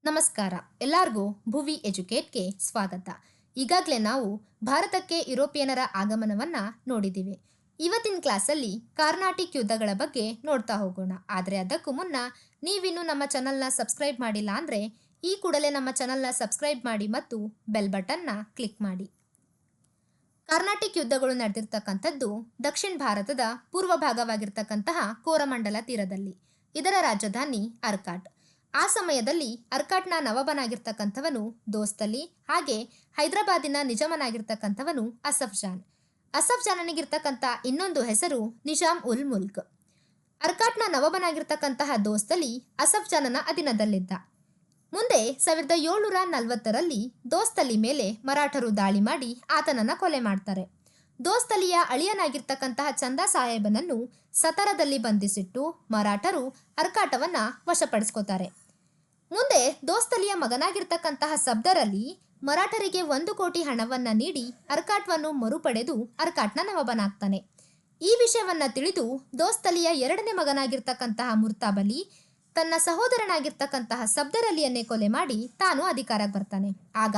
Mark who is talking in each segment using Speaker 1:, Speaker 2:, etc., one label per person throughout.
Speaker 1: ನಮಸ್ಕಾರ. ಎಲ್ಲರಿಗೂ ಭುವಿ ಎಜುಕೇಟ್ಗೆ ಸ್ವಾಗತ. ಈಗಾಗಲೇ ನಾವು ಭಾರತಕ್ಕೆ ಯುರೋಪಿಯನರ ಆಗಮನವನ್ನ ನೋಡಿದ್ದೀವಿ. ಇವತ್ತಿನ ಕ್ಲಾಸಲ್ಲಿ ಕಾರ್ನಾಟಿಕ್ ಯುದ್ಧಗಳ ಬಗ್ಗೆ ನೋಡ್ತಾ ಹೋಗೋಣ. ಆದರೆ ಅದಕ್ಕೂ ಮುನ್ನ ನೀವಿನ್ನೂ ನಮ್ಮ ಚಾನಲ್ನ ಸಬ್ಸ್ಕ್ರೈಬ್ ಮಾಡಿಲ್ಲ ಅಂದರೆ ಈ ಕೂಡಲೇ ನಮ್ಮ ಚಾನಲ್ನ ಸಬ್ಸ್ಕ್ರೈಬ್ ಮಾಡಿ ಮತ್ತು ಬೆಲ್ ಬಟನ್ನ ಕ್ಲಿಕ್ ಮಾಡಿ. ಕಾರ್ನಾಟಿಕ್ ಯುದ್ಧಗಳು ನಡೆದಿರ್ತಕ್ಕಂಥದ್ದು ದಕ್ಷಿಣ ಭಾರತದ ಪೂರ್ವ ಭಾಗವಾಗಿರ್ತಕ್ಕಂತಹ ಕೋರಮಂಡಲ ತೀರದಲ್ಲಿ. ಇದರ ರಾಜಧಾನಿ ಅರ್ಕಾಟ್. ಆ ಸಮಯದಲ್ಲಿ ಅರ್ಕಾಟ್ನ ನವಾಬನಾಗಿರ್ತಕ್ಕಂಥವನು ದೋಸ್ತಲಿ, ಹಾಗೆ ಹೈದರಾಬಾದಿನ ನಿಜಾಮನಾಗಿರ್ತಕ್ಕಂಥವನು ಅಸಫ್ ಜಾನ್. ಅಸಫ್ ಜಾನನಿಗಿರ್ತಕ್ಕಂಥ ಇನ್ನೊಂದು ಹೆಸರು ನಿಜಾಮ್ ಉಲ್ ಮುಲ್ಕ್. ಅರ್ಕಾಟ್ನ ನವಾಬನಾಗಿರ್ತಕ್ಕಂತಹ ದೋಸ್ತಲಿ ಅಸಫ್ ಜಾನನ ಅಧೀನದಲ್ಲಿದ್ದ. ಮುಂದೆ 1740ರಲ್ಲಿ ದೋಸ್ತಲಿ ಮೇಲೆ ಮರಾಠರು ದಾಳಿ ಮಾಡಿ ಆತನನ್ನ ಕೊಲೆ ಮಾಡ್ತಾರೆ. ದೋಸ್ತಲಿಯ ಅಳಿಯನಾಗಿರ್ತಕ್ಕಂತಹ ಚಂದಾ ಸಾಹೇಬನನ್ನು ಸತರದಲ್ಲಿ ಬಂಧಿಸಿಟ್ಟು ಮರಾಠರು ಅರ್ಕಾಟವನ್ನ ವಶಪಡಿಸ್ಕೋತಾರೆ. ಮುಂದೆ ದೋಸ್ತಲಿಯ ಮಗನಾಗಿರ್ತಕ್ಕಂತಹ ಸಬ್ದರಲ್ಲಿ ಮರಾಠರಿಗೆ 1 ಕೋಟಿ ಹಣವನ್ನ ನೀಡಿ ಅರ್ಕಾಟ್ವನ್ನು ಮರುಪಡೆದು ಅರ್ಕಾಟ್ನ ನವಾಬನಾಗ್ತಾನೆ. ಈ ವಿಷಯವನ್ನ ತಿಳಿದು ದೋಸ್ತಲಿಯ 2ನೇ ಮಗನಾಗಿರ್ತಕ್ಕಂತಹ ಮುರ್ತಾಬಲಿ ತನ್ನ ಸಹೋದರನಾಗಿರ್ತಕ್ಕಂತಹ ಸಬ್ದರಲಿಯನ್ನೇ ಕೊಲೆ ಮಾಡಿ ತಾನು ಅಧಿಕಾರಕ್ಕೆ ಬರ್ತಾನೆ. ಆಗ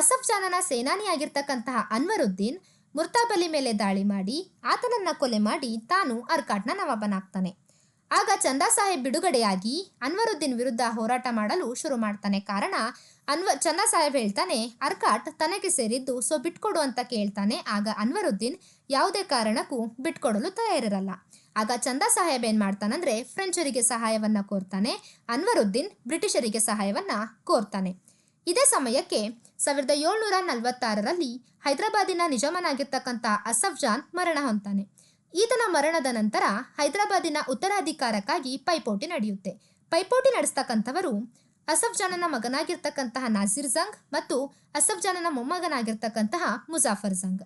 Speaker 1: ಅಸಫ್ ಜಾನನ ಸೇನಾನಿಯಾಗಿರ್ತಕ್ಕಂತಹ ಅನ್ವರುದ್ದೀನ್ ಮುರ್ತಾಬಲಿ ಮೇಲೆ ದಾಳಿ ಮಾಡಿ ಆತನನ್ನ ಕೊಲೆ ಮಾಡಿ ತಾನು ಅರ್ಕಾಟ್ನ ನವಾಬನಾಗ್ತಾನೆ. ಆಗ ಚಂದಾ ಸಾಹೇಬ್ ಬಿಡುಗಡೆಯಾಗಿ ಅನ್ವರುದ್ದೀನ್ ವಿರುದ್ಧ ಹೋರಾಟ ಮಾಡಲು ಶುರು ಮಾಡ್ತಾನೆ. ಕಾರಣ ಚಂದಾ ಸಾಹೇಬ್ ಹೇಳ್ತಾನೆ ಅರ್ಕಾಟ್ ತನಗೆ ಸೇರಿದ್ದು, ಸೊ ಬಿಟ್ಕೊಡು ಅಂತ ಕೇಳ್ತಾನೆ. ಆಗ ಅನ್ವರುದ್ದೀನ್ ಯಾವುದೇ ಕಾರಣಕ್ಕೂ ಬಿಟ್ಕೊಡಲು ತಯಾರಿರಲ್ಲ. ಆಗ ಚಂದಾ ಸಾಹೇಬ್ ಏನ್ ಮಾಡ್ತಾನಂದ್ರೆ ಫ್ರೆಂಚರಿಗೆ ಸಹಾಯವನ್ನ ಕೋರ್ತಾನೆ. ಅನ್ವರುದ್ದೀನ್ ಬ್ರಿಟಿಷರಿಗೆ ಸಹಾಯವನ್ನ ಕೋರ್ತಾನೆ. ಇದೇ ಸಮಯಕ್ಕೆ 1746ರಲ್ಲಿ ಹೈದರಾಬಾದಿನ ನಿಜಾಮನಾಗಿರ್ತಕ್ಕಂಥ ಅಸಫ್ ಜಾನ್ ಮರಣ ಹೊಂತಾನೆ. ಈತನ ಮರಣದ ನಂತರ ಹೈದರಾಬಾದಿನ ಉತ್ತರಾಧಿಕಾರಕ್ಕಾಗಿ ಪೈಪೋಟಿ ನಡೆಯುತ್ತೆ. ಪೈಪೋಟಿ ನಡೆಸ್ತಕ್ಕಂಥವರು ಅಸಫ್ ಜಾನನ ಮಗನಾಗಿರ್ತಕ್ಕಂತಹ ನಾಸಿರ್ ಜಂಗ್ ಮತ್ತು ಅಸಫ್ ಜಾನನ ಮೊಮ್ಮಗನಾಗಿರ್ತಕ್ಕಂತಹ ಮುಜಾಫರ್ ಜಂಗ್.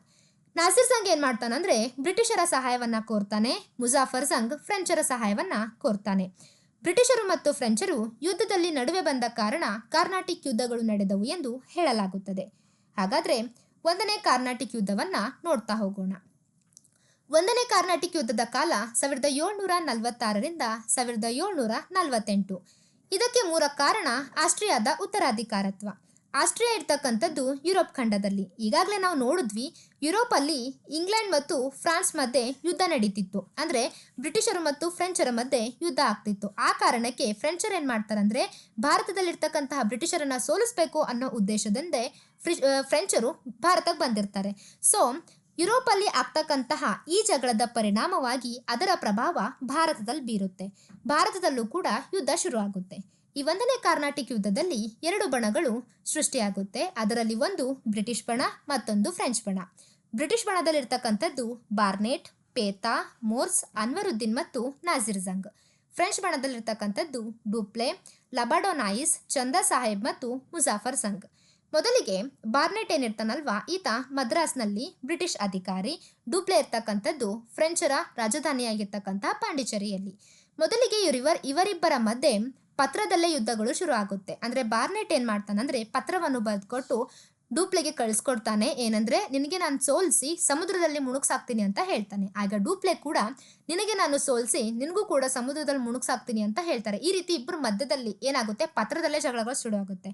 Speaker 1: ನಾಸಿರ್ ಜಂಗ್ ಏನ್ ಮಾಡ್ತಾನಂದ್ರೆ ಬ್ರಿಟಿಷರ ಸಹಾಯವನ್ನ ಕೋರ್ತಾನೆ. ಮುಜಾಫರ್ ಜಂಗ್ ಫ್ರೆಂಚರ ಸಹಾಯವನ್ನ ಕೋರ್ತಾನೆ. ಬ್ರಿಟಿಷರು ಮತ್ತು ಫ್ರೆಂಚರು ಯುದ್ಧದಲ್ಲಿ ನಡುವೆ ಬಂದ ಕಾರಣ ಕಾರ್ನಾಟಿಕ್ ಯುದ್ಧಗಳು ನಡೆದವು ಎಂದು ಹೇಳಲಾಗುತ್ತದೆ. ಹಾಗಾದ್ರೆ 1ನೇ ಕಾರ್ನಾಟಿಕ್ ಯುದ್ಧವನ್ನ ನೋಡ್ತಾ ಹೋಗೋಣ. 1ನೇ ಕಾರ್ನಾಟಿಕ್ ಯುದ್ಧದ ಕಾಲ 1746ರಿಂದ 1748. ಇದಕ್ಕೆ ಮೂಲ ಕಾರಣ ಆಸ್ಟ್ರಿಯಾದ ಉತ್ತರಾಧಿಕಾರತ್ವ. ಆಸ್ಟ್ರಿಯಾ ಇರ್ತಕ್ಕಂಥದ್ದು ಯುರೋಪ್ ಖಂಡದಲ್ಲಿ. ಈಗಾಗಲೇ ನಾವು ನೋಡಿದ್ವಿ, ಯುರೋಪಲ್ಲಿ ಇಂಗ್ಲೆಂಡ್ ಮತ್ತು ಫ್ರಾನ್ಸ್ ಮಧ್ಯೆ ಯುದ್ಧ ನಡೀತಿತ್ತು. ಅಂದರೆ ಬ್ರಿಟಿಷರು ಮತ್ತು ಫ್ರೆಂಚರ ಮಧ್ಯೆ ಯುದ್ಧ ಆಗ್ತಿತ್ತು. ಆ ಕಾರಣಕ್ಕೆ ಫ್ರೆಂಚರ್ ಏನು ಮಾಡ್ತಾರಂದ್ರೆ ಭಾರತದಲ್ಲಿರ್ತಕ್ಕಂತಹ ಬ್ರಿಟಿಷರನ್ನ ಸೋಲಿಸಬೇಕು ಅನ್ನೋ ಉದ್ದೇಶದಿಂದ ಫ್ರೆಂಚರು ಭಾರತಕ್ಕೆ ಬಂದಿರ್ತಾರೆ. ಸೊ ಯುರೋಪಲ್ಲಿ ಆಗ್ತಕ್ಕಂತಹ ಈ ಜಗಳದ ಪರಿಣಾಮವಾಗಿ ಅದರ ಪ್ರಭಾವ ಭಾರತದಲ್ಲಿ ಬೀರುತ್ತೆ. ಭಾರತದಲ್ಲೂ ಕೂಡ ಯುದ್ಧ ಶುರು ಆಗುತ್ತೆ. ಈ 1ನೇ ಕಾರ್ನಾಟಿಕ್ ಯುದ್ಧದಲ್ಲಿ 2 ಬಣಗಳು ಸೃಷ್ಟಿಯಾಗುತ್ತೆ. ಅದರಲ್ಲಿ ಒಂದು ಬ್ರಿಟಿಷ್ ಬಣ, ಮತ್ತೊಂದು ಫ್ರೆಂಚ್ ಬಣ. ಬ್ರಿಟಿಷ್ ಬಣದಲ್ಲಿರ್ತಕ್ಕಂಥದ್ದು ಬಾರ್ನೆಟ್, ಪೇತಾ, ಮೋರ್ಸ್, ಅನ್ವರುದ್ದೀನ್ ಮತ್ತು ನಾಸಿರ್ ಜಂಗ್. ಫ್ರೆಂಚ್ ಬಣದಲ್ಲಿರ್ತಕ್ಕಂಥದ್ದು ಡೂಪ್ಲೆ, ಲಬಾಡೋನಾಯಿಸ್, ಚಂದಾ ಸಾಹೇಬ್ ಮತ್ತು ಮುಜಾಫರ್ ಜಂಗ್. ಮೊದಲಿಗೆ ಬಾರ್ನೆಟ್ ಏನಿರ್ತಾನಲ್ವಾ, ಈತ ಮದ್ರಾಸ್ನಲ್ಲಿ ಬ್ರಿಟಿಷ್ ಅಧಿಕಾರಿ. ಡೂಪ್ಲೆ ಇರ್ತಕ್ಕಂಥದ್ದು ಫ್ರೆಂಚರ ರಾಜಧಾನಿಯಾಗಿರ್ತಕ್ಕಂತಹ ಪಾಂಡಿಚೇರಿಯಲ್ಲಿ. ಮೊದಲಿಗೆ ಇವರಿಬ್ಬರ ಮಧ್ಯೆ ಪತ್ರದಲ್ಲೇ ಯುದ್ಧಗಳು ಶುರು ಆಗುತ್ತೆ. ಅಂದ್ರೆ ಬಾರ್ನೆಟ್ ಏನ್ ಮಾಡ್ತಾನಂದ್ರೆ ಪತ್ರವನ್ನು ಬರೆದುಕೊಟ್ಟು ಡೂಪ್ಲೆಗೆ ಕಳಿಸ್ಕೊಡ್ತಾನೆ. ಏನಂದ್ರೆ ನಿನಗೆ ನಾನು ಸೋಲಿಸಿ ಸಮುದ್ರದಲ್ಲಿ ಮುಳುಗ್ಸಾಕ್ತೀನಿ ಅಂತ ಹೇಳ್ತಾನೆ. ಆಗ ಡೂಪ್ಲೆ ಕೂಡ ನಿನಗೆ ನಾನು ಸೋಲಿಸಿ ನಿನಗೂ ಕೂಡ ಸಮುದ್ರದಲ್ಲಿ ಮುಳುಗ್ಸಾಕ್ತೀನಿ ಅಂತ ಹೇಳ್ತಾರೆ. ಈ ರೀತಿ ಇಬ್ಬರು ಮಧ್ಯದಲ್ಲಿ ಏನಾಗುತ್ತೆ, ಪತ್ರದಲ್ಲೇ ಜಗಳಗಳು ಶುರು ಆಗುತ್ತೆ.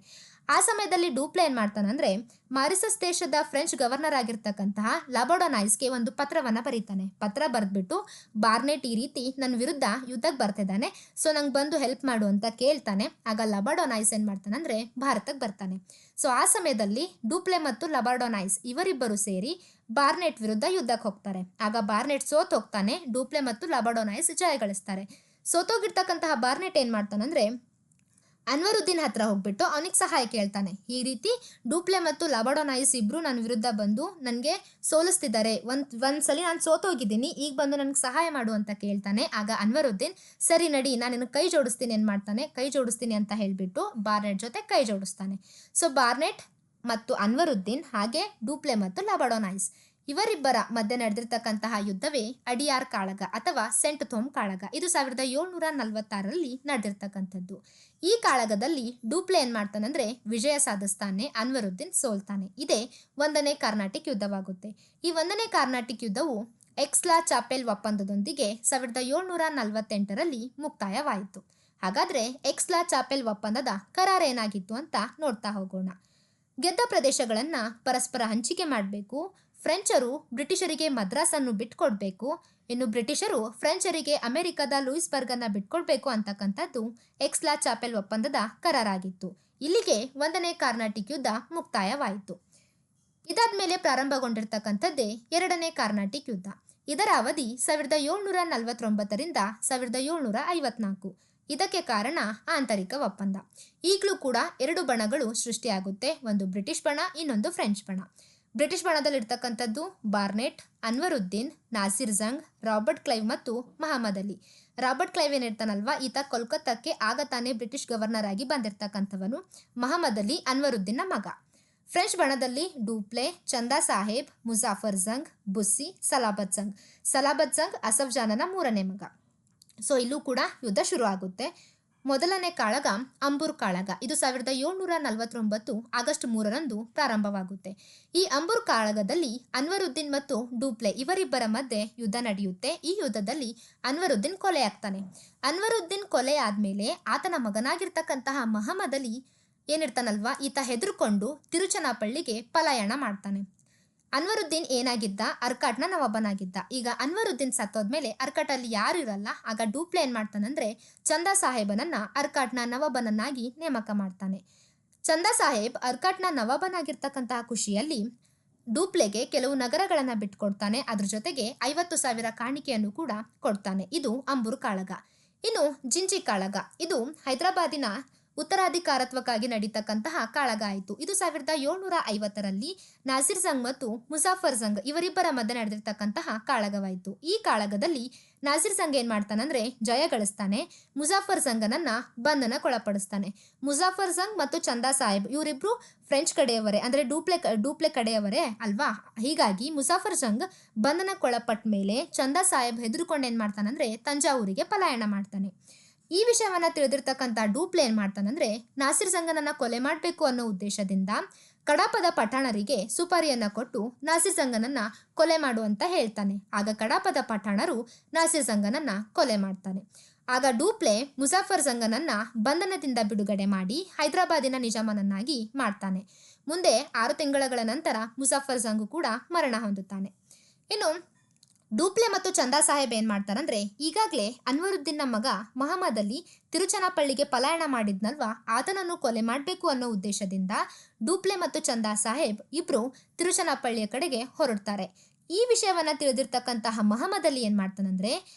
Speaker 1: ಆ ಸಮಯದಲ್ಲಿ ಡೂಪ್ಲೆ ಏನ್ ಮಾಡ್ತಾನಂದ್ರೆ ಮಾರಿಸಸ್ ದೇಶದ ಫ್ರೆಂಚ್ ಗವರ್ನರ್ ಆಗಿರ್ತಕ್ಕಂತಹ ಲಬಾಡೋನಾಯಿಸ್ಗೆ ಒಂದು ಪತ್ರವನ್ನ ಬರೀತಾನೆ. ಪತ್ರ ಬರೆದ್ಬಿಟ್ಟು ಬಾರ್ನೆಟ್ ಈ ರೀತಿ ನನ್ನ ವಿರುದ್ಧ ಯುದ್ಧಕ್ಕೆ ಬರ್ತಿದ್ದಾನೆ, ಸೊ ನಂಗೆ ಬಂದು ಹೆಲ್ಪ್ ಮಾಡು ಅಂತ ಕೇಳ್ತಾನೆ. ಆಗ ಲಬಾಡೋನಾಯಿಸ್ ಏನ್ ಮಾಡ್ತಾನಂದ್ರೆ ಭಾರತಕ್ಕೆ ಬರ್ತಾನೆ. ಸೊ ಆ ಸಮಯದಲ್ಲಿ ಡೂಪ್ಲೆ ಮತ್ತು ಲಬಾಡೋನಾಯಿಸ್ ಇವರಿಬ್ಬರು ಸೇರಿ ಬಾರ್ನೆಟ್ ವಿರುದ್ಧ ಯುದ್ಧಕ್ಕೆ ಹೋಗ್ತಾರೆ. ಆಗ ಬಾರ್ನೆಟ್ ಸೋತ್ ಹೋಗ್ತಾನೆ. ಡೂಪ್ಲೆ ಮತ್ತು ಲಬಾಡೋನಾಯಿಸ್ ಜಯಗಳಿಸ್ತಾರೆ. ಸೋತೋಗಿರ್ತಕ್ಕಂತಹ ಬಾರ್ನೆಟ್ ಏನ್ ಮಾಡ್ತಾನಂದ್ರೆ ಅನ್ವರುದ್ದೀನ್ ಹತ್ರ ಹೋಗ್ಬಿಟ್ಟು ಅವನಿಗೆ ಸಹಾಯ ಕೇಳ್ತಾನೆ. ಈ ರೀತಿ ಡೂಪ್ಲೆ ಮತ್ತು ಲಬಾಡೋನಾಯಿಸ್ ಇಬ್ರು ನನ್ನ ವಿರುದ್ಧ ಬಂದು ನನಗೆ ಸೋಲಿಸ್ತಿದ್ದಾರೆ, ಒಂದ್ಸಲಿ ನಾನು ಸೋತೋಗಿದ್ದೀನಿ, ಈಗ ಬಂದು ನನಗೆ ಸಹಾಯ ಮಾಡು ಅಂತ ಕೇಳ್ತಾನೆ. ಆಗ ಅನ್ವರುದ್ದೀನ್ ಸರಿ ನಡಿ, ನಾನು ನಿನಗೆ ಕೈ ಜೋಡಿಸ್ತೀನಿ ಕೈ ಜೋಡಿಸ್ತೀನಿ ಅಂತ ಹೇಳ್ಬಿಟ್ಟು ಬಾರ್ನೆಟ್ ಜೊತೆ ಕೈ ಜೋಡಿಸ್ತಾನೆ. ಸೊ ಬಾರ್ನೆಟ್ ಮತ್ತು ಅನ್ವರುದ್ದೀನ್ ಹಾಗೆ ಡೂಪ್ಲೆ ಮತ್ತು ಲಬಾಡೋನಾಯಿಸ್ ಇವರಿಬ್ಬರ ಮಧ್ಯೆ ನಡೆದಿರ್ತಕ್ಕಂತಹ ಯುದ್ಧವೇ ಅಡಿಯಾರ್ ಕಾಳಗ ಅಥವಾ ಸೆಂಟ್ ಥೋಮ್ ಕಾಳಗ. ಇದು 1746ರಲ್ಲಿ ನಡೆದಿರ್ತಕ್ಕಂಥದ್ದು. ಈ ಕಾಳಗದಲ್ಲಿ ಡೂಪ್ಲೆ ಏನ್ ಮಾಡ್ತಾನಂದ್ರೆ ವಿಜಯ ಸಾಧಿಸ್ತಾನೆ, ಅನ್ವರುದ್ದೀನ್ ಸೋಲ್ತಾನೆ. ಇದೇ 1ನೇ ಕಾರ್ನಾಟಿಕ್ ಯುದ್ಧವಾಗುತ್ತೆ. ಈ 1ನೇ ಕಾರ್ನಾಟಿಕ್ ಯುದ್ಧವು ಎಕ್ಸ್ಲಾ ಚಾಪೆಲ್ ಒಪ್ಪಂದದೊಂದಿಗೆ 1748ರಲ್ಲಿ ಮುಕ್ತಾಯವಾಯಿತು. ಹಾಗಾದ್ರೆ ಎಕ್ಸ್ಲಾ ಚಾಪೆಲ್ ಒಪ್ಪಂದದ ಕರಾರೇನಾಗಿತ್ತು ಅಂತ ನೋಡ್ತಾ ಹೋಗೋಣ. ಗೆದ್ದ ಪ್ರದೇಶಗಳನ್ನ ಪರಸ್ಪರ ಹಂಚಿಕೆ ಮಾಡಬೇಕು. ಫ್ರೆಂಚರು ಬ್ರಿಟಿಷರಿಗೆ ಮದ್ರಾಸನ್ನು ಬಿಟ್ಕೊಡ್ಬೇಕು. ಇನ್ನು ಬ್ರಿಟಿಷರು ಫ್ರೆಂಚರಿಗೆ ಅಮೆರಿಕದ ಲೂಯಿಸ್ಬರ್ಗ್ ಅನ್ನ ಬಿಟ್ಕೊಡ್ಬೇಕು ಅಂತಕ್ಕಂಥದ್ದು ಎಕ್ಸ್ಲಾ ಚಾಪೆಲ್ ಒಪ್ಪಂದದ ಕರಾರಾಗಿತ್ತು. ಇಲ್ಲಿಗೆ 1ನೇ ಕಾರ್ನಾಟಿಕ್ ಯುದ್ಧ ಮುಕ್ತಾಯವಾಯಿತು. ಇದಾದ್ಮೇಲೆ ಪ್ರಾರಂಭಗೊಂಡಿರ್ತಕ್ಕಂಥದ್ದೇ 2ನೇ ಕಾರ್ನಾಟಿಕ್ ಯುದ್ಧ. ಇದರ ಅವಧಿ 1749ರಿಂದ 1754. ಇದಕ್ಕೆ ಕಾರಣ ಆಂತರಿಕ ಒಪ್ಪಂದ. ಈಗಲೂ ಕೂಡ 2 ಬಣಗಳು ಸೃಷ್ಟಿಯಾಗುತ್ತೆ, ಒಂದು ಬ್ರಿಟಿಷ್ ಬಣ, ಇನ್ನೊಂದು ಫ್ರೆಂಚ್ ಬಣ. ಬ್ರಿಟಿಷ್ ಬಣದಲ್ಲಿರ್ತಕ್ಕಂಥದ್ದು Barnett, Anwaruddin, Nasir Jung, Robert Clive ಮತ್ತು ಮಹಮ್ಮದ್ ಅಲಿ. ರಾಬರ್ಟ್ ಕ್ಲೈವ್ ಏನಿರ್ತಾನಲ್ವಾ, ಈತ ಕೋಲ್ಕತ್ತಾಕ್ಕೆ ಆಗ ತಾನೇ ಬ್ರಿಟಿಷ್ ಗವರ್ನರ್ ಆಗಿ ಬಂದಿರತಕ್ಕಂಥವನು. ಮಹಮ್ಮದ್ ಅಲಿ ಅನ್ವರುದ್ದೀನ್ನ ಮಗ. ಫ್ರೆಂಚ್ ಬಣದಲ್ಲಿ ಡೂಪ್ಲೆ, ಚಂದಾ ಸಾಹೇಬ್, ಮುಜಾಫರ್ ಜಂಗ್, ಬುಸ್ಸಿ, ಸಲಾಬತ್ ಜಂಗ್. ಸಲಾಬತ್ ಜಂಗ್ ಅಸಫ್ ಜಾನನ 3ನೇ ಮಗ. ಸೊ ಇಲ್ಲೂ ಕೂಡ ಯುದ್ಧ ಶುರು ಆಗುತ್ತೆ. ಮೊದಲನೇ ಕಾಳಗ ಅಂಬೂರ್ ಕಾಳಗ. ಇದು 1749 ಆಗಸ್ಟ್ 3ರಂದು ಪ್ರಾರಂಭವಾಗುತ್ತೆ. ಈ ಅಂಬೂರ್ ಕಾಳಗದಲ್ಲಿ ಅನ್ವರುದ್ದೀನ್ ಮತ್ತು ಡೂಪ್ಲೆ ಇವರಿಬ್ಬರ ಮಧ್ಯೆ ಯುದ್ಧ ನಡೆಯುತ್ತೆ. ಈ ಯುದ್ಧದಲ್ಲಿ ಅನ್ವರುದ್ದೀನ್ ಕೊಲೆಯಾಗ್ತಾನೆ. ಅನ್ವರುದ್ದೀನ್ ಕೊಲೆ ಆದ್ಮೇಲೆ ಆತನ ಮಗನಾಗಿರ್ತಕ್ಕಂತಹ ಮಹಮ್ಮದ್ ಅಲಿ ಏನಿರ್ತಾನಲ್ವಾ, ಈತ ಹೆದರ್ಕೊಂಡು ತಿರುಚನಾಪಳ್ಳಿಗೆ ಪಲಾಯನ ಮಾಡ್ತಾನೆ. ಅನ್ವರುದ್ದೀನ್ ಏನಾಗಿದ್ದ, ಅರ್ಕಾಟ್ನ ನವಾಬನಾಗಿದ್ದ. ಈಗ ಅನ್ವರುದ್ದೀನ್ ಸತ್ತೋದ್ಮೇಲೆ ಅರ್ಕಾಟಲ್ಲಿ ಯಾರು ಇರಲ್ಲ. ಆಗ ಡೂಪ್ಲೆ ಏನ್ ಮಾಡ್ತಾನಂದ್ರೆ ಚಂದಾ ಸಾಹೇಬನನ್ನ ಅರ್ಕಾಟ್ನ ನವಾಬನನ್ನಾಗಿ ನೇಮಕ ಮಾಡ್ತಾನೆ. ಚಂದಾ ಸಾಹೇಬ್ ಅರ್ಕಾಟ್ನ ನವಾಬನಾಗಿರ್ತಕ್ಕಂತಹ ಖುಷಿಯಲ್ಲಿ ಡೂಪ್ಲೆಗೆ ಕೆಲವು ನಗರಗಳನ್ನ ಬಿಟ್ಕೊಡ್ತಾನೆ. ಅದ್ರ ಜೊತೆಗೆ 50,000 ಕಾಣಿಕೆಯನ್ನು ಕೂಡ ಕೊಡ್ತಾನೆ. ಇದು ಅಂಬೂರ್ ಕಾಳಗ. ಇನ್ನು ಜಿಂಜಿ ಕಾಳಗ. ಇದು ಹೈದರಾಬಾದಿನ ಉತ್ತರಾಧಿಕಾರತ್ವಕ್ಕಾಗಿ ನಡೀತಕ್ಕಂತಹ ಕಾಳಗ ಆಯಿತು. ಇದು 1750ರಲ್ಲಿ ನಾಸಿರ್ ಜಂಗ್ ಮತ್ತು ಮುಜಾಫರ್ ಜಂಗ್ ಇವರಿಬ್ಬರ ಮಧ್ಯೆ ನಡೆದಿರ್ತಕ್ಕಂತಹ ಕಾಳಗವಾಯಿತು. ಈ ಕಾಳಗದಲ್ಲಿ ನಾಸಿರ್ ಜಂಗ್ ಏನ್ ಮಾಡ್ತಾನಂದ್ರೆ ಜಯ ಗಳಿಸ್ತಾನೆ. ಮುಜಾಫರ್ ಜಂಗನನ್ನ ಬಂಧನಕ್ಕೊಳಪಡಿಸ್ತಾನೆ. ಮುಜಾಫರ್ ಜಂಗ್ ಮತ್ತು ಚಂದಾ ಸಾಹೇಬ್ ಇವರಿಬ್ರು ಫ್ರೆಂಚ್ ಕಡೆಯವರೇ, ಅಂದ್ರೆ ಡೂಪ್ಲೆ ಕಡೆಯವರೇ ಅಲ್ವಾ. ಹೀಗಾಗಿ ಮುಜಾಫರ್ ಜಂಗ್ ಬಂಧನಕ್ಕೊಳಪಟ್ಟ ಮೇಲೆ ಚಂದಾ ಸಾಹೇಬ್ ಹೆದರ್ಕೊಂಡು ಏನ್ ಮಾಡ್ತಾನಂದ್ರೆ ತಂಜಾವೂರಿಗೆ ಪಲಾಯನ ಮಾಡ್ತಾನೆ. ಈ ವಿಷಯವನ್ನ ತಿಳಿದಿರ್ತಕ್ಕಂಥ ಡೂಪ್ಲೆ ಏನ್ ಮಾಡ್ತಾನಂದ್ರೆ ನಾಸಿರ್ ಜಂಗನನ್ನ ಕೊಲೆ ಮಾಡಬೇಕು ಅನ್ನೋ ಉದ್ದೇಶದಿಂದ ಕಡಾಪದ ಪಠಾಣರಿಗೆ ಸುಪಾರಿಯನ್ನ ಕೊಟ್ಟು ನಾಸಿರ್ ಜಂಗನನ್ನ ಕೊಲೆ ಮಾಡುವಂತ ಹೇಳ್ತಾನೆ. ಆಗ ಕಡಾಪದ ಪಠಾಣರು ನಾಸಿರ್ ಜಂಗನನ್ನ ಕೊಲೆ ಮಾಡ್ತಾನೆ. ಆಗ ಡೂಪ್ಲೆ ಮುಜಾಫರ್ ಜಂಗನನ್ನ ಬಂಧನದಿಂದ ಬಿಡುಗಡೆ ಮಾಡಿ ಹೈದರಾಬಾದಿನ ನಿಜಾಮನನ್ನಾಗಿ ಮಾಡ್ತಾನೆ. ಮುಂದೆ 6 ತಿಂಗಳ ನಂತರ ಮುಜಾಫರ್ ಜಂಗ್ ಕೂಡ ಮರಣ ಹೊಂದುತ್ತಾನೆ. ಇನ್ನು ಡೂಪ್ಲೆ ಮತ್ತು ಚಂದಾ ಸಾಹೇಬ್ ಏನ್ ಮಾಡ್ತಾರಂದ್ರೆ ಈಗಾಗಲೇ ಅನ್ವರುದ್ದೀನ್ನ ಮಗ ಮಹಮ್ಮದ್ ಅಲಿ ತಿರುಚನಾಪಳ್ಳಿಗೆ ಪಲಾಯನ ಮಾಡಿದ್ನಲ್ವಾ, ಆತನನ್ನು ಕೊಲೆ ಮಾಡಬೇಕು ಅನ್ನೋ ಉದ್ದೇಶದಿಂದ ಡೂಪ್ಲೆ ಮತ್ತು ಚಂದಾ ಸಾಹೇಬ್ ಇಬ್ರು ತಿರುಚನಾಪಳ್ಳಿಯ ಕಡೆಗೆ ಹೊರಡ್ತಾರೆ. ಈ ವಿಷಯವನ್ನ ತಿಳಿದಿರ್ತಕ್ಕಂತಹ ಮಹಮ್ಮದ್ ಅಲಿ ಏನ್ ಮಾಡ್ತಾನಂದ್ರೆ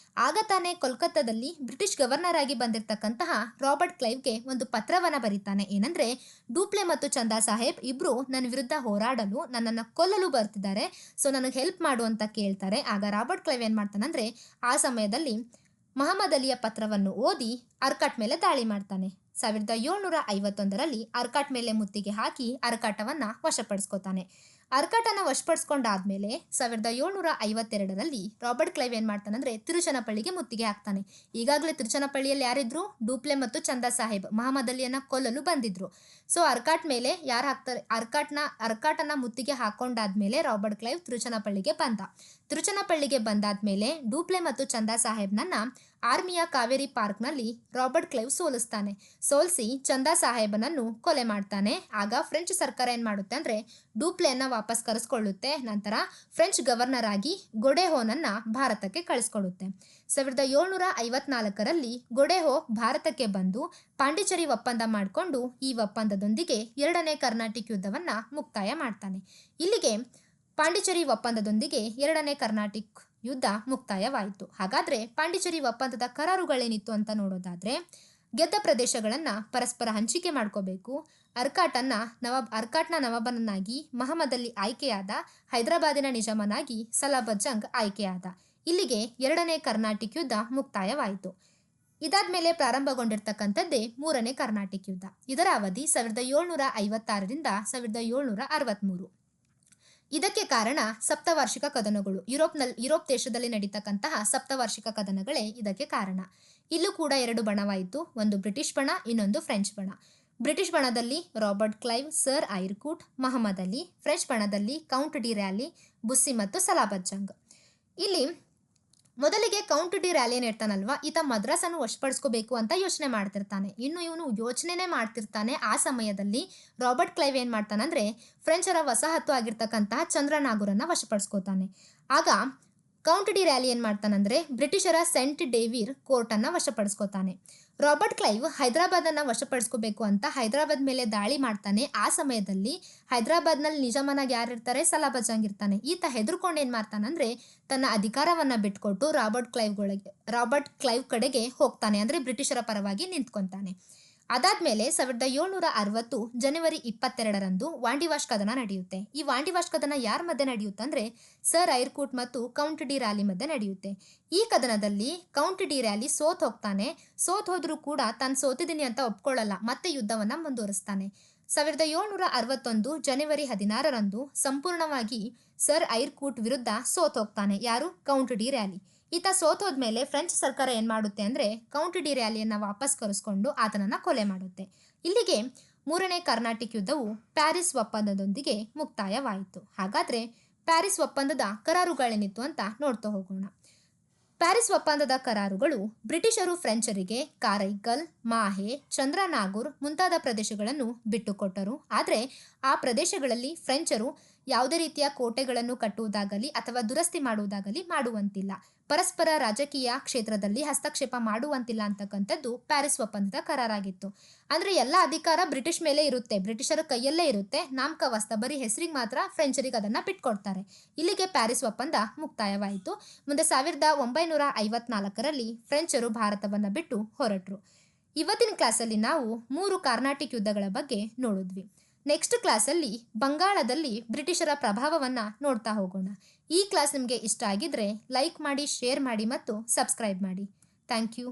Speaker 1: ಆಗ ತಾನೇ ಕೋಲ್ಕತ್ತಾದಲ್ಲಿ ಬ್ರಿಟಿಷ್ ಗವರ್ನರ್ ಆಗಿ ಬಂದಿರತಕ್ಕಂತಹ ರಾಬರ್ಟ್ ಕ್ಲೈವ್ಗೆ ಒಂದು ಪತ್ರವನ್ನ ಬರೀತಾನೆ. ಏನಂದ್ರೆ ಡೂಪ್ಲೆ ಮತ್ತು ಚಂದಾ ಸಾಹೇಬ್ ಇಬ್ರು ನನ್ನ ವಿರುದ್ಧ ಹೋರಾಡಲು, ನನ್ನನ್ನು ಕೊಲ್ಲಲು ಬರ್ತಿದ್ದಾರೆ, ಸೊ ನನಗೆ ಹೆಲ್ಪ್ ಮಾಡು ಅಂತ ಕೇಳ್ತಾರೆ. ಆಗ ರಾಬರ್ಟ್ ಕ್ಲೈವ್ ಏನ್ ಮಾಡ್ತಾನಂದ್ರೆ ಆ ಸಮಯದಲ್ಲಿ ಮಹಮ್ಮದ್ ಅಲಿಯ ಪತ್ರವನ್ನು ಓದಿ ಅರ್ಕಾಟ್ ಮೇಲೆ ದಾಳಿ ಮಾಡ್ತಾನೆ. 1751ರಲ್ಲಿ ಅರ್ಕಾಟ್ ಮೇಲೆ ಮುತ್ತಿಗೆ ಹಾಕಿ ಅರ್ಕಾಟವನ್ನ ವಶಪಡಿಸ್ಕೊತಾನೆ. ಅರ್ಕಾಟನ್ನ ವಶಪಡಿಸ್ಕೊಂಡಾದ್ಮೇಲೆ 1752ರಲ್ಲಿ ರಾಬರ್ಟ್ ಕ್ಲೈವ್ ಏನ್ ಮಾಡ್ತಾನಂದ್ರೆ ತಿರುಚನಪಳ್ಳಿಗೆ ಮುತ್ತಿಗೆ ಹಾಕ್ತಾನೆ. ಈಗಾಗಲೇ ತಿರುಚನಪಳ್ಳಿಯಲ್ಲಿ ಯಾರಿದ್ರು, ಡೂಪ್ಲೆ ಮತ್ತು ಚಂದಾ ಸಾಹೇಬ್ ಮಹಮ್ಮದ್ ಅಲಿಯನ್ನ ಕೊಲ್ಲಲು ಬಂದಿದ್ರು. ಸೊ ಅರ್ಕಾಟ್ ಮೇಲೆ ಯಾರು ಹಾಕ್ತಾರೆ, ಅರ್ಕಾಟನ್ನ ಮುತ್ತಿಗೆ ಹಾಕೊಂಡಾದ್ಮೇಲೆ ರಾಬರ್ಟ್ ಕ್ಲೈವ್ ತಿರುಚನಪಳ್ಳಿಗೆ ಬಂದ. ತಿರುಚನಪಳ್ಳಿಗೆ ಬಂದಾದ್ಮೇಲೆ ಡೂಪ್ಲೆ ಮತ್ತು ಚಂದಾ ಸಾಹೇಬ್ನನ್ನ ಆರ್ಮಿಯ ಕಾವೇರಿ ಪಾರ್ಕ್ನಲ್ಲಿ ರಾಬರ್ಟ್ ಕ್ಲೈವ್ ಸೋಲಿಸಿ ಚಂದಾ ಸಾಹೇಬನನ್ನು ಕೊಲೆ ಮಾಡ್ತಾನೆ. ಆಗ ಫ್ರೆಂಚ್ ಸರ್ಕಾರ ಏನ್ ಮಾಡುತ್ತೆ ಅಂದ್ರೆ ಡೂಪ್ಲೆಯನ್ನ ವಾಪಸ್ ಕರೆಸ್ಕೊಳ್ಳುತ್ತೆ. ನಂತರ ಫ್ರೆಂಚ್ ಗವರ್ನರ್ ಆಗಿ ಗೊಡೆಹೋನನ್ನ ಭಾರತಕ್ಕೆ ಕಳಿಸ್ಕೊಡುತ್ತೆ. 1754ರಲ್ಲಿ ಗೊಡೆಹೋ ಭಾರತಕ್ಕೆ ಬಂದು ಪಾಂಡಿಚೇರಿ ಒಪ್ಪಂದ ಮಾಡಿಕೊಂಡು ಈ ಒಪ್ಪಂದದೊಂದಿಗೆ 2ನೇ ಕರ್ನಾಟಿಕ್ ಯುದ್ಧವನ್ನ ಮುಕ್ತಾಯ ಮಾಡ್ತಾನೆ. ಇಲ್ಲಿಗೆ ಪಾಂಡಿಚೇರಿ ಒಪ್ಪಂದದೊಂದಿಗೆ 2ನೇ ಕರ್ನಾಟಿಕ್ ಯುದ್ಧ ಮುಕ್ತಾಯವಾಯಿತು. ಹಾಗಾದ್ರೆ ಪಾಂಡಿಚೇರಿ ಒಪ್ಪಂದದ ಕರಾರುಗಳೇನಿತ್ತು ಅಂತ ನೋಡೋದಾದ್ರೆ ಗೆದ್ದ ಪ್ರದೇಶಗಳನ್ನ ಪರಸ್ಪರ ಹಂಚಿಕೆ ಮಾಡ್ಕೋಬೇಕು. ಅರ್ಕಾಟ್ನ ನವಾಬನನ್ನಾಗಿ ಮಹಮ್ಮದ್ ಅಲಿ ಆಯ್ಕೆಯಾದ. ಹೈದರಾಬಾದಿನ ನಿಜಾಮನಾಗಿ ಸಲಾಬತ್ ಜಂಗ್ ಆಯ್ಕೆಯಾದ. ಇಲ್ಲಿಗೆ 2ನೇ ಕರ್ನಾಟಿಕ್ ಯುದ್ಧ ಮುಕ್ತಾಯವಾಯಿತು. ಇದಾದ್ಮೇಲೆ ಪ್ರಾರಂಭಗೊಂಡಿರ್ತಕ್ಕಂಥದ್ದೇ 3ನೇ ಕರ್ನಾಟಿಕ್ ಯುದ್ಧ. ಇದರ ಅವಧಿ 1756ರಿಂದ 1763. ಇದಕ್ಕೆ ಕಾರಣ ಸಪ್ತವಾರ್ಷಿಕ ಕದನಗಳು. ಯುರೋಪ್ ದೇಶದಲ್ಲಿ ನಡೀತಕ್ಕಂತಹ ಸಪ್ತವಾರ್ಷಿಕ ಕದನಗಳೇ ಇದಕ್ಕೆ ಕಾರಣ. ಇಲ್ಲೂ ಕೂಡ 2 ಬಣವಾಯಿತು, ಒಂದು ಬ್ರಿಟಿಷ್ ಬಣ, ಇನ್ನೊಂದು ಫ್ರೆಂಚ್ ಬಣ. ಬ್ರಿಟಿಷ್ ಬಣದಲ್ಲಿ Robert Clive, sir Eyre Coote, Mohammad Ali. French ಬಣದಲ್ಲಿ ಕೌಂಟ್ ಡಿ ರ್ಯಾಲಿ, ಬುಸ್ಸಿ ಮತ್ತು ಸಲಾಬತ್ ಜಂಗ್. ಇಲ್ಲಿ ಮೊದಲಿಗೆ ಕೌಂಟ್ ಡಿ ರ್ಯಾಲಿ ಏನ್ ಇರ್ತಾನಲ್ವಾ, ಈತ ಮದ್ರಾಸನ್ನು ವಶಪಡಿಸ್ಕೋಬೇಕು ಅಂತ ಯೋಚನೆ ಮಾಡ್ತಿರ್ತಾನೆ. ಇನ್ನು ಇವನು ಯೋಚನೆನೇ ಮಾಡ್ತಿರ್ತಾನೆ ಆ ಸಮಯದಲ್ಲಿ ರಾಬರ್ಟ್ ಕ್ಲೈವ್ ಏನ್ ಮಾಡ್ತಾನಂದ್ರೆ ಫ್ರೆಂಚರ ವಸಾಹತು ಆಗಿರ್ತಕ್ಕಂತಹ ಚಂದ್ರನಾಗುರನ್ನ ವಶಪಡಿಸ್ಕೋತಾನೆ. ಆಗ ಕೌಂಟ್ ಡಿ ರ್ಯಾಲಿ ಏನ್ ಮಾಡ್ತಾನಂದ್ರೆ ಬ್ರಿಟಿಷರ ಸೆಂಟ್ ಡೇವಿರ್ ಕೋರ್ಟ್ ಅನ್ನ ವಶಪಡಿಸ್ಕೋತಾನೆ. ರಾಬರ್ಟ್ ಕ್ಲೈವ್ ಹೈದರಾಬಾದ್ ಅನ್ನ ವಶಪಡಿಸ್ಕೋಬೇಕು ಅಂತ ಹೈದರಾಬಾದ್ ಮೇಲೆ ದಾಳಿ ಮಾಡ್ತಾನೆ. ಆ ಸಮಯದಲ್ಲಿ ಹೈದರಾಬಾದ್ ನಲ್ಲಿ ನಿಜಾಮನಾಗಿ ಯಾರಿರ್ತಾರೆ, ಸಲಾಬತ್ ಜಂಗ್ ಇರ್ತಾನೆ. ಈತ ಹೆದರ್ಕೊಂಡು ಏನ್ ಮಾಡ್ತಾನಂದ್ರೆ ತನ್ನ ಅಧಿಕಾರವನ್ನ ಬಿಟ್ಕೊಟ್ಟು ರಾಬರ್ಟ್ ಕ್ಲೈವ್ ಕಡೆಗೆ ಹೋಗ್ತಾನೆ, ಅಂದ್ರೆ ಬ್ರಿಟಿಷರ ಪರವಾಗಿ ನಿಂತ್ಕೊಂತಾನೆ. ಅದಾದ್ಮೇಲೆ 1760 ಜನವರಿ 22ರಂದು ವಾಂಡಿವಾಶ್ ಕದನ ನಡೆಯುತ್ತೆ. ಈ ವಾಂಡಿವಾಶ್ ಕದನ ಯಾರ ಮಧ್ಯೆ ನಡೆಯುತ್ತೆ ಅಂದ್ರೆ ಸರ್ ಐರ್ಕೂಟ್ ಮತ್ತು ಕೌಂಟ್ ಡಿ ರ್ಯಾಲಿ ಮಧ್ಯೆ ನಡೆಯುತ್ತೆ. ಈ ಕದನದಲ್ಲಿ ಕೌಂಟ್ ಡಿ ರ್ಯಾಲಿ ಸೋತ್ ಹೋಗ್ತಾನೆ. ಸೋತ್ ಹೋದ್ರೂ ಕೂಡ ತಾನು ಸೋತಿದ್ದೀನಿ ಅಂತ ಒಪ್ಕೊಳ್ಳಲ್ಲ, ಮತ್ತೆ ಯುದ್ಧವನ್ನ ಮುಂದುವರಿಸ್ತಾನೆ. 1761 ಜನವರಿ 16ರಂದು ಸಂಪೂರ್ಣವಾಗಿ ಸರ್ ಐರ್ಕೂಟ್ ವಿರುದ್ಧ ಸೋತ್ ಹೋಗ್ತಾನೆ. ಯಾರು? Count de rally. ಈತ ಸೋತೋದ್ಮೇಲೆ ಫ್ರೆಂಚ್ ಸರ್ಕಾರ ಏನ್ ಮಾಡುತ್ತೆ ಅಂದ್ರೆ ಕೌಂಟ್ ಡಿ ರ್ಯಾಲಿಯನ್ನ ವಾಪಸ್ ಕರೆಸ್ಕೊಂಡು ಆತನನ್ನ ಕೊಲೆ ಮಾಡುತ್ತೆ. ಇಲ್ಲಿಗೆ ಮೂರನೇ ಕರ್ನಾಟಿಕ್ ಯುದ್ಧವು ಪ್ಯಾರಿಸ್ ಒಪ್ಪಂದದೊಂದಿಗೆ ಮುಕ್ತಾಯವಾಯಿತು. ಹಾಗಾದ್ರೆ ಪ್ಯಾರಿಸ್ ಒಪ್ಪಂದದ ಕರಾರುಗಳೇನಿತ್ತು ಅಂತ ನೋಡ್ತಾ ಹೋಗೋಣ. ಪ್ಯಾರಿಸ್ ಒಪ್ಪಂದದ ಕರಾರುಗಳು ಬ್ರಿಟಿಷರು ಫ್ರೆಂಚರಿಗೆ ಕಾರೈಕಲ್, ಮಾಹೆ, ಚಂದ್ರನಾಗುರ್ ಮುಂತಾದ ಪ್ರದೇಶಗಳನ್ನು ಬಿಟ್ಟುಕೊಟ್ಟರು. ಆದರೆ ಆ ಪ್ರದೇಶಗಳಲ್ಲಿ ಫ್ರೆಂಚರು ಯಾವುದೇ ರೀತಿಯ ಕೋಟೆಗಳನ್ನು ಕಟ್ಟುವುದಾಗಲಿ ಅಥವಾ ದುರಸ್ತಿ ಮಾಡುವುದಾಗಲಿ ಮಾಡುವಂತಿಲ್ಲ. ಪರಸ್ಪರ ರಾಜಕೀಯ ಕ್ಷೇತ್ರದಲ್ಲಿ ಹಸ್ತಕ್ಷೇಪ ಮಾಡುವಂತಿಲ್ಲ ಅಂತಕ್ಕಂಥದ್ದು ಪ್ಯಾರಿಸ್ ಒಪ್ಪಂದದ ಕರಾರಾಗಿತ್ತು. ಅಂದ್ರೆ ಎಲ್ಲ ಅಧಿಕಾರ ಬ್ರಿಟಿಷ್ ಮೇಲೆ ಇರುತ್ತೆ, ಬ್ರಿಟಿಷರ ಕೈಯಲ್ಲೇ ಇರುತ್ತೆ. ನಾಮಕಾವಸ್ತ ಬರೀ ಹೆಸರಿಗೆ ಮಾತ್ರ ಫ್ರೆಂಚರಿಗೆ ಅದನ್ನ ಬಿಟ್ಕೊಡ್ತಾರೆ. ಇಲ್ಲಿಗೆ ಪ್ಯಾರಿಸ್ ಒಪ್ಪಂದ ಮುಕ್ತಾಯವಾಯಿತು. ಮುಂದೆ 1954ರಲ್ಲಿ ಫ್ರೆಂಚರು ಭಾರತವನ್ನ ಬಿಟ್ಟು ಹೊರಟರು. ಇವತ್ತಿನ ಕ್ಲಾಸಲ್ಲಿ ನಾವು 3 ಕಾರ್ನಾಟಿಕ್ ಯುದ್ಧಗಳ ಬಗ್ಗೆ ನೋಡಿದ್ವಿ. ನೆಕ್ಸ್ಟ್ ಕ್ಲಾಸಲ್ಲಿ ಬಂಗಾಳದಲ್ಲಿ ಬ್ರಿಟಿಷರ ಪ್ರಭಾವವನ್ನ ನೋಡ್ತಾ ಹೋಗೋಣ. ಈ ಕ್ಲಾಸ್ ನಿಮಗೆ ಇಷ್ಟ ಆಗಿದ್ರೆ ಲೈಕ್ ಮಾಡಿ, ಶೇರ್ ಮಾಡಿ ಮತ್ತು ಸಬ್ಸ್ಕ್ರೈಬ್ ಮಾಡಿ. Thank you.